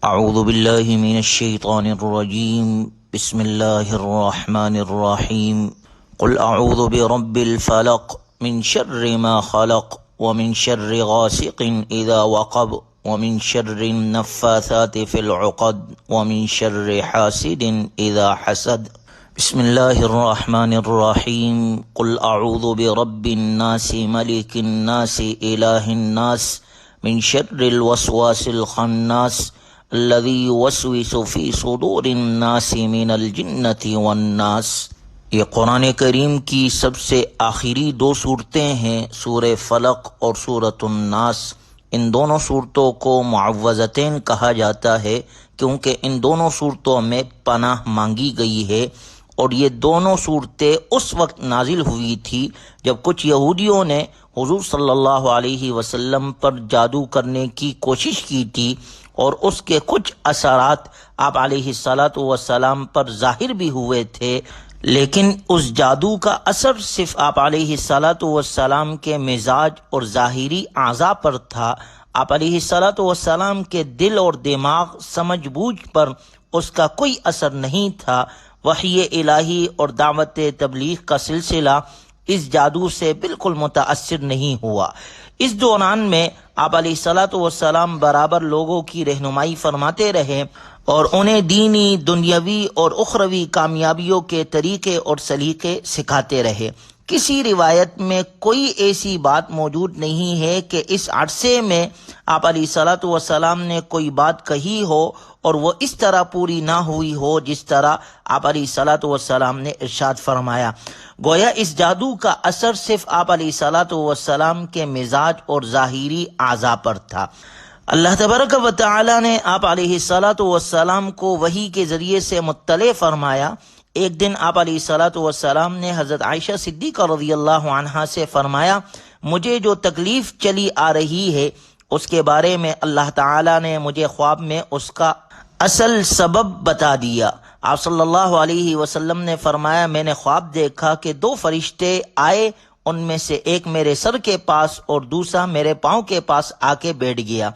اعوذ باللہ من الشیطان الرجیم بسم اللہ الرحمن الرحیم قل اعوذ برب الفلق من شر ما خلق ومن شر غاسق اذا وقب ومن شر النفاثات في العقد ومن شر حاسد اذا حسد بسم اللہ الرحمن الرحیم قل اعوذ برب الناس ملک الناس الہ الناس من شر الوسواس الخناس الذي يوسوس في صدور الناس من الجنة والناس۔ یہ قرآن کریم کی سب سے آخری دو صورتیں ہیں، سورہ فلق اور سورۃ الناس۔ ان دونوں صورتوں کو معوذتین کہا جاتا ہے کیونکہ ان دونوں صورتوں میں پناہ مانگی گئی ہے، اور یہ دونوں صورتیں اس وقت نازل ہوئی تھی جب کچھ یہودیوں نے حضور صلی اللہ علیہ وسلم پر جادو کرنے کی کوشش کی تھی، اور اس کے کچھ اثرات آپ علیہ الصلاۃ والسلام پر ظاہر بھی ہوئے تھے، لیکن اس جادو کا اثر صرف آپ علیہ الصلاۃ والسلام کے مزاج اور ظاہری اعضاء پر تھا۔ آپ علیہ الصلاۃ والسلام کے دل اور دماغ سمجھ بوجھ پر اس کا کوئی اثر نہیں تھا۔ وحی الہی اور دعوت تبلیغ کا سلسلہ اس جادو سے بالکل متاثر نہیں ہوا۔ اس دوران میں آپ علیہ الصلاۃ والسلام برابر لوگوں کی رہنمائی فرماتے رہے اور انہیں دینی، دنیاوی اور اخروی کامیابیوں کے طریقے اور سلیقے سکھاتے رہے۔ کسی روایت میں کوئی ایسی بات موجود نہیں ہے کہ اس عرصے میں آپ علیہ الصلاۃ والسلام نے کوئی بات کہی ہو اور وہ اس طرح پوری نہ ہوئی ہو جس طرح آپ علیہ الصلاۃ والسلام نے ارشاد فرمایا۔ گویا اس جادو کا اثر صرف آپ علیہ الصلاۃ والسلام کے مزاج اور ظاہری اعضاء پر تھا۔ اللہ تبارک و تعالی نے آپ علیہ الصلاۃ والسلام کو وحی کے ذریعے سے مطلع فرمایا۔ ایک دن آپ علیہ الصلاۃ والسلام نے حضرت عائشہ صدیقہ رضی اللہ عنہا سے فرمایا، مجھے جو تکلیف چلی آ رہی ہے اس کے بارے میں اللہ تعالی نے مجھے خواب میں اس کا اصل سبب بتا دیا۔ آپ صلی اللہ علیہ وسلم نے فرمایا، میں نے خواب دیکھا کہ دو فرشتے آئے، ان میں سے ایک میرے سر کے پاس اور دوسرا میرے پاؤں کے پاس آ کے بیٹھ گیا۔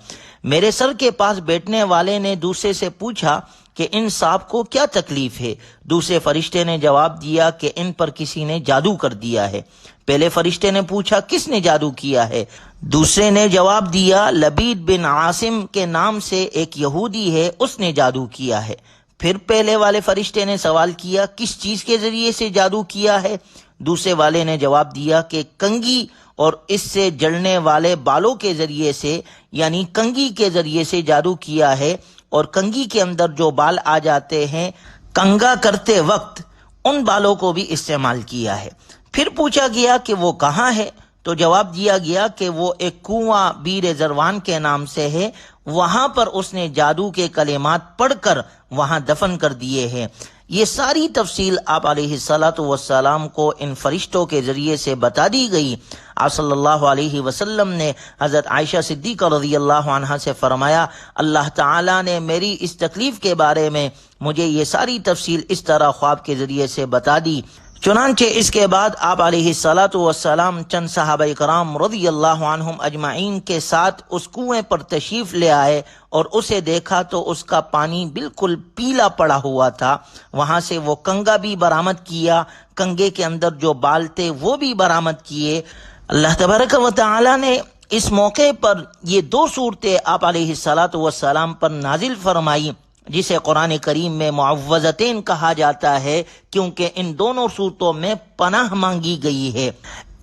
میرے سر کے پاس بیٹھنے والے نے دوسرے سے پوچھا کہ ان صاحب کو کیا تکلیف ہے؟ دوسرے فرشتے نے جواب دیا کہ ان پر کسی نے جادو کر دیا ہے۔ پہلے فرشتے نے پوچھا کس نے جادو کیا ہے؟ دوسرے نے جواب دیا لبید بن عاصم کے نام سے ایک یہودی ہے، اس نے جادو کیا ہے۔ پھر پہلے والے فرشتے نے سوال کیا کس چیز کے ذریعے سے جادو کیا ہے؟ دوسرے والے نے جواب دیا کہ کنگھی اور اس سے جڑنے والے بالوں کے ذریعے سے، یعنی کنگھی کے ذریعے سے جادو کیا ہے، اور کنگھی کے اندر جو بال آ جاتے ہیں کنگا کرتے وقت ان بالوں کو بھی استعمال کیا ہے۔ پھر پوچھا گیا کہ وہ کہاں ہے؟ تو جواب دیا گیا کہ وہ ایک کنواں بیر زروان کے نام سے ہے، وہاں پر اس نے جادو کے کلمات پڑھ کر وہاں دفن کر دیے ہیں۔ یہ ساری تفصیل آپ علیہ الصلاۃ والسلام کو ان فرشتوں کے ذریعے سے بتا دی گئی۔ آپ صلی اللہ علیہ وسلم نے حضرت عائشہ صدیقہ رضی اللہ عنہا سے فرمایا، اللہ تعالیٰ نے میری اس تکلیف کے بارے میں مجھے یہ ساری تفصیل اس طرح خواب کے ذریعے سے بتا دی۔ چنانچہ اس کے بعد آپ علیہ الصلاۃ والسلام چند صحابہ کرام رضی اللہ عنہم اجمعین کے ساتھ اس کنویں پر تشریف لے آئے اور اسے دیکھا تو اس کا پانی بالکل پیلا پڑا ہوا تھا۔ وہاں سے وہ کنگا بھی برآمد کیا، کنگے کے اندر جو بال تھے وہ بھی برآمد کیے۔ اللہ تبارک و تعالی نے اس موقع پر یہ دو صورتیں آپ علیہ الصلاۃ والسلام پر نازل فرمائی، جسے قرآن کریم میں معوذتین کہا جاتا ہے کیونکہ ان دونوں صورتوں میں پناہ مانگی گئی ہے۔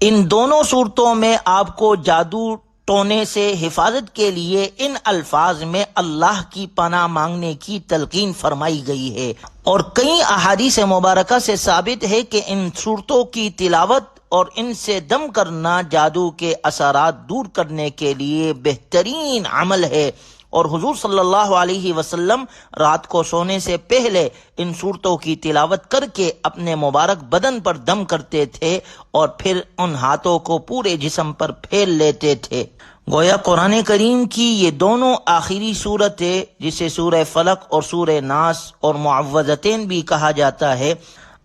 ان دونوں صورتوں میں آپ کو جادو ٹونے سے حفاظت کے لیے ان الفاظ میں اللہ کی پناہ مانگنے کی تلقین فرمائی گئی ہے، اور کئی احادیث مبارکہ سے ثابت ہے کہ ان صورتوں کی تلاوت اور ان سے دم کرنا جادو کے اثرات دور کرنے کے لیے بہترین عمل ہے، اور حضور صلی اللہ علیہ وسلم رات کو سونے سے پہلے ان صورتوں کی تلاوت کر کے اپنے مبارک بدن پر دم کرتے تھے اور پھر ان ہاتھوں کو پورے جسم پر پھیل لیتے تھے۔ گویا قرآن کریم کی یہ دونوں آخری صورتیں، جسے سورہ فلق اور سورہ ناس اور معوذتین بھی کہا جاتا ہے،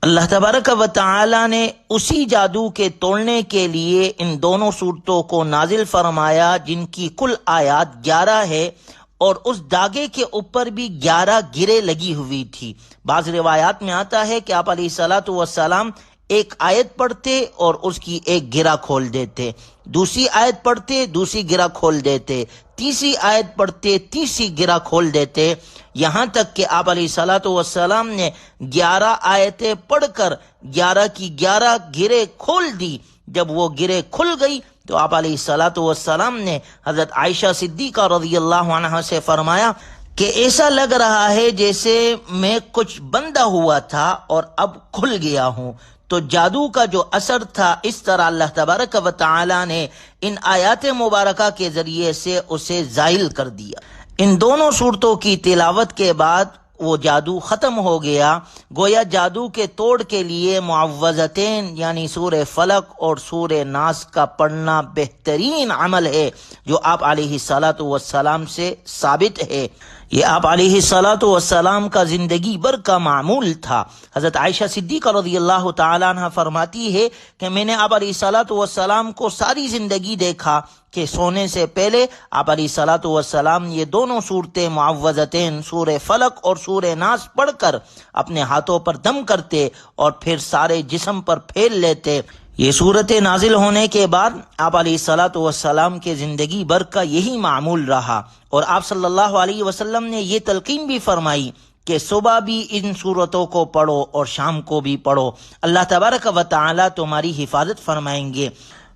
اللہ تبارک و تعالی نے اسی جادو کے توڑنے کے لیے ان دونوں صورتوں کو نازل فرمایا، جن کی کل آیات 11 ہے، اور اس داغے کے اوپر بھی 11 گرے لگی ہوئی تھی۔ بعض روایات میں آتا ہے کہ آپ علیہ الصلوۃ والسلام ایک آیت پڑھتے اور اس کی ایک گرہ کھول دیتے، دوسری آیت پڑھتے دوسری گرہ کھول دیتے، تیسری آیت پڑھتے تیسری گرہ کھول دیتے، یہاں تک کہ آپ علیہ الصلوۃ والسلام نے 11 آیتیں پڑھ کر 11 کی 11 گرے کھول دی۔ جب وہ گرے کھل گئی تو آپ علیہ الصلوۃ والسلام نے حضرت عائشہ صدیقہ رضی اللہ عنہا سے فرمایا کہ ایسا لگ رہا ہے جیسے میں کچھ بندہ ہوا تھا اور اب کھل گیا ہوں۔ تو جادو کا جو اثر تھا، اس طرح اللہ تبارک و تعالی نے ان آیات مبارکہ کے ذریعے سے اسے زائل کر دیا۔ ان دونوں صورتوں کی تلاوت کے بعد وہ جادو ختم ہو گیا۔ گویا جادو کے توڑ کے لیے معوذتین یعنی سورہ فلق اور سورہ ناس کا پڑھنا بہترین عمل ہے، جو آپ علیہ الصلوۃ والسلام سے ثابت ہے۔ یہ آپ علیہ الصلوۃ والسلام کا زندگی بھر کا معمول تھا۔ حضرت عائشہ صدیقہ رضی اللہ تعالیٰ عنہ فرماتی ہے کہ میں نے آپ علیہ الصلوۃ والسلام کو ساری زندگی دیکھا کہ سونے سے پہلے آپ علیہ الصلوۃ والسلام یہ دونوں صورتیں معوذتین سورہ فلق اور سورہ ناس پڑھ کر اپنے ہاتھوں پر دم کرتے اور پھر سارے جسم پر پھیل لیتے۔ یہ صورتیں نازل ہونے کے بعد آپ علیہ الصلوۃ والسلام کے زندگی بھر کا یہی معمول رہا، اور آپ صلی اللہ علیہ وسلم نے یہ تلقین بھی فرمائی کہ صبح بھی ان صورتوں کو پڑھو اور شام کو بھی پڑھو، اللہ تبارک و تعالی تمہاری حفاظت فرمائیں گے۔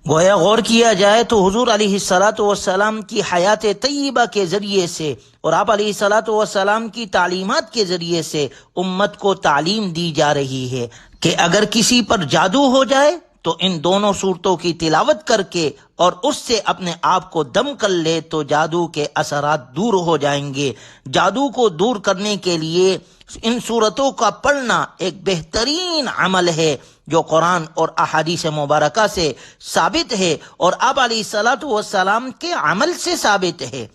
گویا غور کیا جائے تو حضور علیہ الصلوۃ والسلام کی حیات طیبہ کے ذریعے سے اور آپ علیہ الصلوۃ والسلام کی تعلیمات کے ذریعے سے امت کو تعلیم دی جا رہی ہے کہ اگر کسی پر جادو ہو جائے تو ان دونوں صورتوں کی تلاوت کر کے اور اس سے اپنے آپ کو دم کر لے تو جادو کے اثرات دور ہو جائیں گے۔ جادو کو دور کرنے کے لیے ان صورتوں کا پڑھنا ایک بہترین عمل ہے جو قرآن اور احادیث مبارکہ سے ثابت ہے اور آپ علیہ الصلوۃ والسلام کے عمل سے ثابت ہے۔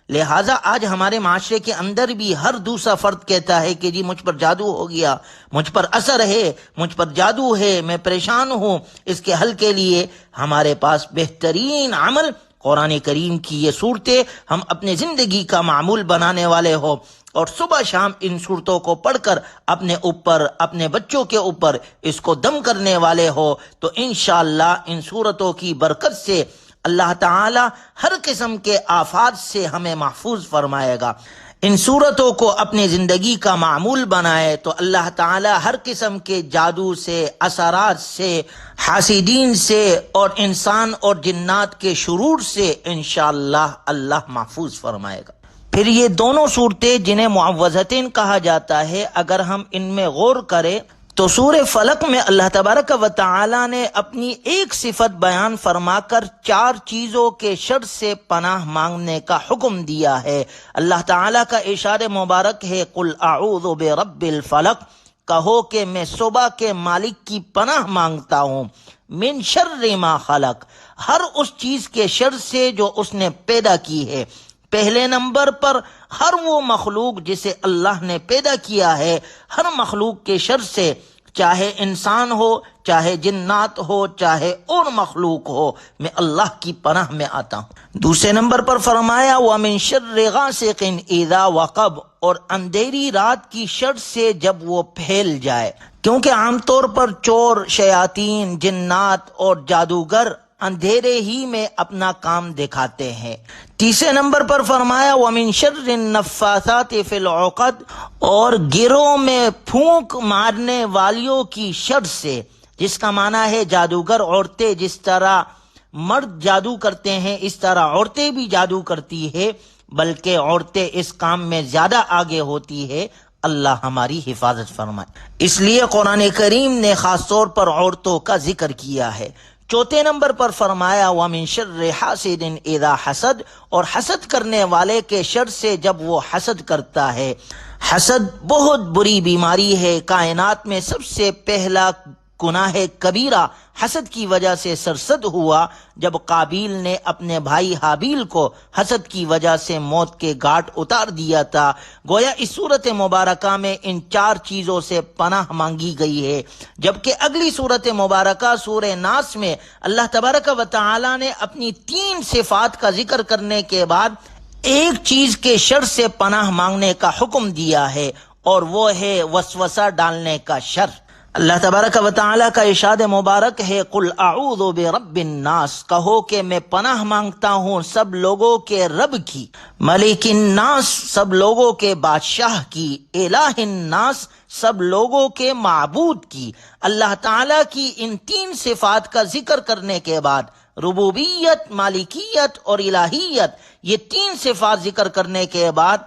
لہٰذا آج ہمارے معاشرے کے اندر بھی ہر دوسرا فرد کہتا ہے کہ جی مجھ پر جادو ہو گیا، مجھ پر اثر ہے، مجھ پر جادو ہے، میں پریشان ہوں۔ اس کے حل کے لیے ہمارے پاس بہترین عمل قرآن کریم کی یہ صورتیں ہم اپنے زندگی کا معمول بنانے والے ہو اور صبح شام ان صورتوں کو پڑھ کر اپنے اوپر اپنے بچوں کے اوپر اس کو دم کرنے والے ہو تو انشاءاللہ ان صورتوں کی برکت سے اللہ تعالی ہر قسم کے آفات سے ہمیں محفوظ فرمائے گا۔ ان صورتوں کو اپنی زندگی کا معمول بنائے تو اللہ تعالی ہر قسم کے جادو سے، اثرات سے، حاسدین سے اور انسان اور جنات کے شرور سے انشاءاللہ اللہ محفوظ فرمائے گا۔ پھر یہ دونوں صورتیں جنہیں معوذتین کہا جاتا ہے، اگر ہم ان میں غور کریں تو سورہ فلق میں اللہ تبارک و تعالی نے اپنی ایک صفت بیان فرما کر 4 چیزوں کے شر سے پناہ مانگنے کا حکم دیا ہے۔ اللہ تعالی کا ارشاد مبارک ہے قل اعوذ برب الفلق، کہو کہ میں صبح کے مالک کی پناہ مانگتا ہوں، من شر ما خلق، ہر اس چیز کے شر سے جو اس نے پیدا کی ہے۔ پہلے نمبر پر ہر وہ مخلوق جسے اللہ نے پیدا کیا ہے، ہر مخلوق کے شر سے، چاہے انسان ہو، چاہے جنات ہو، چاہے اور مخلوق ہو، میں اللہ کی پناہ میں آتا ہوں۔ دوسرے نمبر پر فرمایا وَمِن شَرِّ غَاسِقٍ إِذَا وَقَبَ، اور اندھیری رات کی شر سے جب وہ پھیل جائے، کیونکہ عام طور پر چور، شیاطین، جنات اور جادوگر اندھیرے ہی میں اپنا کام دکھاتے ہیں۔ تیسرے نمبر پر فرمایا وَمِن شَرِّ النَّفَّاثَاتِ فِي الْعُقَدِ، اور گروہ میں پھونک مارنے والیوں کی شر سے، جس کا معنی ہے جادوگر عورتیں جس طرح مرد جادو کرتے ہیں اس طرح عورتیں بھی جادو کرتی ہے، بلکہ عورتیں اس کام میں زیادہ آگے ہوتی ہے۔ اللہ ہماری حفاظت فرمائے۔ اس لیے قرآن کریم نے خاص طور پر عورتوں کا ذکر کیا ہے۔ چوتھے نمبر پر فرمایا وَمِن شَرِّ حَاسِدٍ إِذَا حَسَدَ، اور حسد کرنے والے کے شر سے جب وہ حسد کرتا ہے۔ حسد بہت بری بیماری ہے، کائنات میں سب سے پہلا گناہ کبیرہ حسد کی وجہ سے سرزد ہوا جب قابیل نے اپنے بھائی حابیل کو حسد کی وجہ سے موت کے گھاٹ اتار دیا تھا۔ گویا اس صورت مبارکہ میں ان 4 چیزوں سے پناہ مانگی گئی ہے، جبکہ اگلی صورت مبارکہ سورہ ناس میں اللہ تبارک و تعالی نے اپنی 3 صفات کا ذکر کرنے کے بعد ایک چیز کے شر سے پناہ مانگنے کا حکم دیا ہے، اور وہ ہے وسوسہ ڈالنے کا شر۔ اللہ تبارک و تعالی کا ارشاد مبارک ہے، قل اعوذ برب الناس، کہو کہ میں پناہ مانگتا ہوں سب لوگوں کے رب کی، ملک الناس، سب لوگوں کے بادشاہ کی، الہ الناس، سب لوگوں کے معبود کی۔ اللہ تعالی کی ان تین صفات کا ذکر کرنے کے بعد ربوبیت، مالکیت اور الہیت، یہ تین صفات ذکر کرنے کے بعد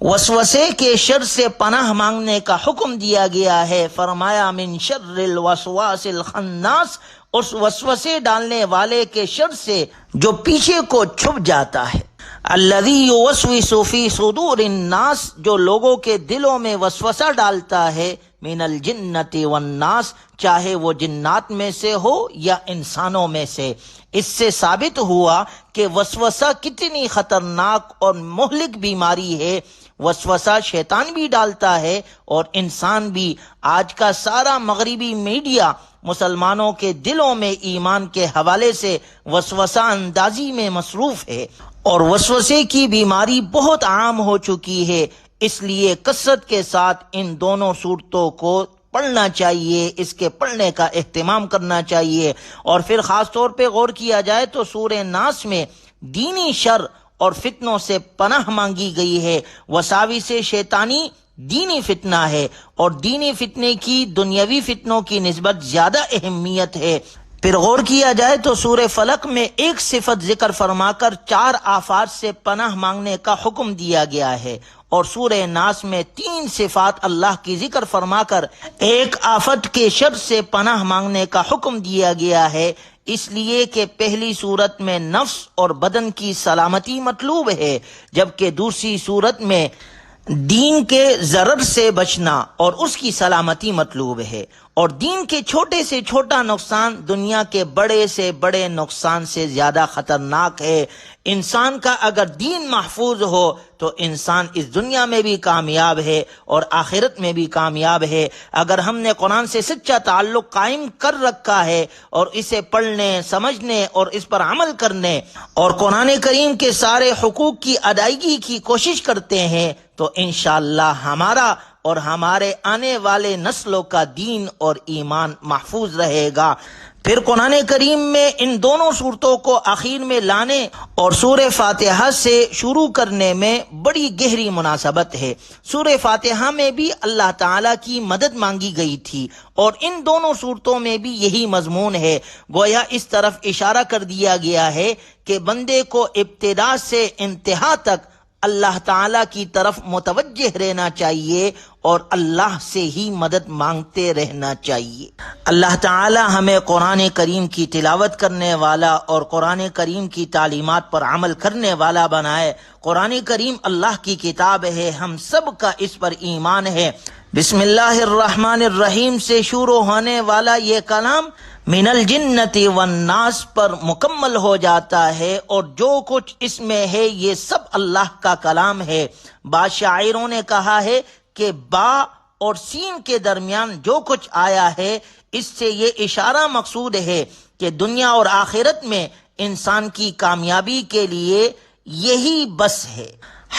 وسوسے کے شر سے پناہ مانگنے کا حکم دیا گیا ہے۔ فرمایا من شر الوسواس الخناس، اس وسوسے ڈالنے والے کے شر سے جو پیچھے کو چھپ جاتا ہے۔ الذی یوسوس فی صدور الناس، جو لوگوں کے دلوں میں وسوسہ ڈالتا ہے، من الجنۃ والناس، چاہے وہ جنات میں سے ہو یا انسانوں میں سے۔ اس سے ثابت ہوا کہ وسوسہ کتنی خطرناک اور مہلک بیماری ہے۔ وسوسہ شیطان بھی ڈالتا ہے اور انسان بھی۔ آج کا سارا مغربی میڈیا مسلمانوں کے دلوں میں ایمان کے حوالے سے وسوسہ اندازی میں مصروف ہے، اور وسوسے کی بیماری بہت عام ہو چکی ہے۔ اس لیے کثرت کے ساتھ ان دونوں صورتوں کو پڑھنا چاہیے، اس کے پڑھنے کا اہتمام کرنا چاہیے۔ اور پھر خاص طور پہ غور کیا جائے تو سورہ ناس میں دینی شر اور فتنوں سے پناہ مانگی گئی ہے۔ وساوس شیطانی دینی فتنہ ہے، اور دینی فتنے کی دنیاوی فتنوں کی نسبت زیادہ اہمیت ہے۔ پھر غور کیا جائے تو سورہ فلق میں ایک صفت ذکر فرما کر 4 آفات سے پناہ مانگنے کا حکم دیا گیا ہے، اور سورہ ناس میں 3 صفات اللہ کی ذکر فرما کر ایک آفت کے شر سے پناہ مانگنے کا حکم دیا گیا ہے۔ اس لیے کہ پہلی صورت میں نفس اور بدن کی سلامتی مطلوب ہے، جبکہ دوسری صورت میں دین کے ضرر سے بچنا اور اس کی سلامتی مطلوب ہے۔ اور دین کے چھوٹے سے چھوٹا نقصان دنیا کے بڑے سے بڑے نقصان سے زیادہ خطرناک ہے۔ انسان کا اگر دین محفوظ ہو تو انسان اس دنیا میں بھی کامیاب ہے اور آخرت میں بھی کامیاب ہے۔ اگر ہم نے قرآن سے سچا تعلق قائم کر رکھا ہے اور اسے پڑھنے، سمجھنے اور اس پر عمل کرنے اور قرآن کریم کے سارے حقوق کی ادائیگی کی کوشش کرتے ہیں، تو انشاءاللہ ہمارا اور ہمارے آنے والے نسلوں کا دین اور ایمان محفوظ رہے گا۔ پھر قرآن کریم میں ان دونوں صورتوں کو آخر میں لانے اور سورہ فاتحہ سے شروع کرنے میں بڑی گہری مناسبت ہے۔ سورہ فاتحہ میں بھی اللہ تعالیٰ کی مدد مانگی گئی تھی، اور ان دونوں صورتوں میں بھی یہی مضمون ہے۔ گویا اس طرف اشارہ کر دیا گیا ہے کہ بندے کو ابتدا سے انتہا تک اللہ تعالیٰ کی طرف متوجہ رہنا چاہیے اور اللہ سے ہی مدد مانگتے رہنا چاہیے۔ اللہ تعالیٰ ہمیں قرآن کریم کی تلاوت کرنے والا اور قرآن کریم کی تعلیمات پر عمل کرنے والا بنائے۔ قرآن کریم اللہ کی کتاب ہے، ہم سب کا اس پر ایمان ہے۔ بسم اللہ الرحمن الرحیم سے شروع ہونے والا یہ کلام من الجنت والناس پر مکمل ہو جاتا ہے، اور جو کچھ اس میں ہے یہ سب اللہ کا کلام ہے۔ بعض شاعروں نے کہا ہے کہ با اور سین کے درمیان جو کچھ آیا ہے، اس سے یہ اشارہ مقصود ہے کہ دنیا اور آخرت میں انسان کی کامیابی کے لیے یہی بس ہے۔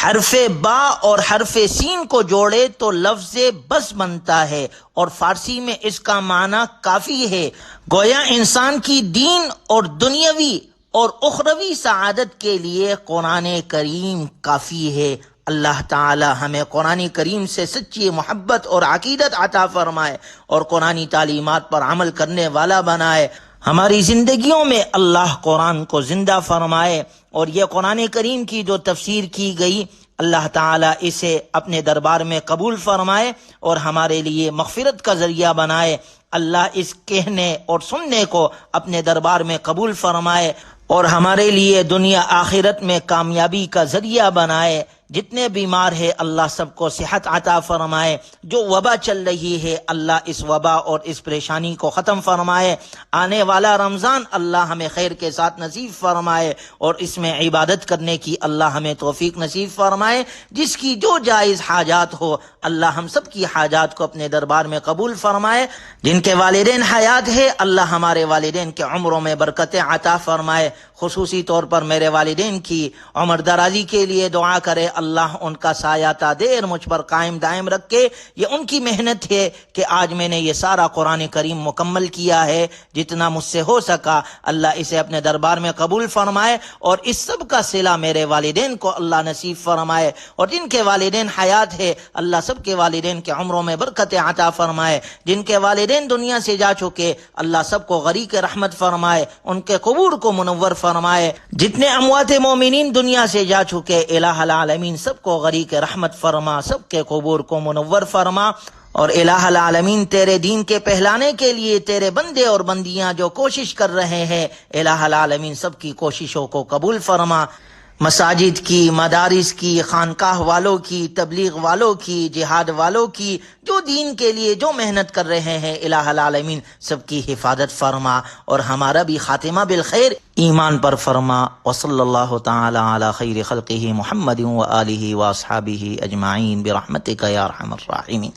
حرف با اور حرف سین کو جوڑے تو لفظ بس بنتا ہے، اور فارسی میں اس کا معنی کافی ہے۔ گویا انسان کی دین اور دنیاوی اور اخروی سعادت کے لیے قرآن کریم کافی ہے۔ اللہ تعالی ہمیں قرآن کریم سے سچی محبت اور عقیدت عطا فرمائے اور قرآنی تعلیمات پر عمل کرنے والا بنائے۔ ہماری زندگیوں میں اللہ قرآن کو زندہ فرمائے، اور یہ قرآن کریم کی جو تفسیر کی گئی، اللہ تعالیٰ اسے اپنے دربار میں قبول فرمائے اور ہمارے لیے مغفرت کا ذریعہ بنائے۔ اللہ اس کہنے اور سننے کو اپنے دربار میں قبول فرمائے اور ہمارے لیے دنیا آخرت میں کامیابی کا ذریعہ بنائے۔ جتنے بیمار ہیں اللہ سب کو صحت عطا فرمائے۔ جو وبا چل رہی ہے اللہ اس وبا اور اس پریشانی کو ختم فرمائے۔ آنے والا رمضان اللہ ہمیں خیر کے ساتھ نصیب فرمائے، اور اس میں عبادت کرنے کی اللہ ہمیں توفیق نصیب فرمائے۔ جس کی جو جائز حاجات ہو اللہ ہم سب کی حاجات کو اپنے دربار میں قبول فرمائے۔ جن کے والدین حیات ہے اللہ ہمارے والدین کے عمروں میں برکت عطا فرمائے۔ خصوصی طور پر میرے والدین کی عمر درازی کے لیے دعا کرے، اللہ ان کا سایہ تا دیر مجھ پر قائم دائم رکھے۔ یہ ان کی محنت ہے کہ آج میں نے یہ سارا قرآن کریم مکمل کیا ہے، جتنا مجھ سے ہو سکا اللہ اسے اپنے دربار میں قبول فرمائے، اور اس سب کا صلہ میرے والدین کو اللہ نصیب فرمائے، اور جن کے والدین حیات ہے اللہ سب کے والدین کے عمروں میں برکت عطا فرمائے، جن کے والدین دنیا سے جا چکے اللہ سب کو غریق رحمت فرمائے، ان کے قبور کو منور فرمائے، جتنے اموات مومنین دنیا سے جا چکے الہ العالمین سب کو غریق رحمت فرما، سب کے قبور کو منور فرما، اور الہ العالمین تیرے دین کے پہلانے کے لیے تیرے بندے اور بندیاں جو کوشش کر رہے ہیں الہ العالمین سب کی کوششوں کو قبول فرما، مساجد کی، مدارس کی، خانقاہ والوں کی، تبلیغ والوں کی، جہاد والوں کی، جو دین کے لیے جو محنت کر رہے ہیں الہ العالمین سب کی حفاظت فرما، اور ہمارا بھی خاتمہ بالخیر ایمان پر فرما۔ وصلی اللہ تعالی علی خیر خلقہ محمد وآلہ واصحابہ اجمعین برحمتک یا ارحم الراحمین۔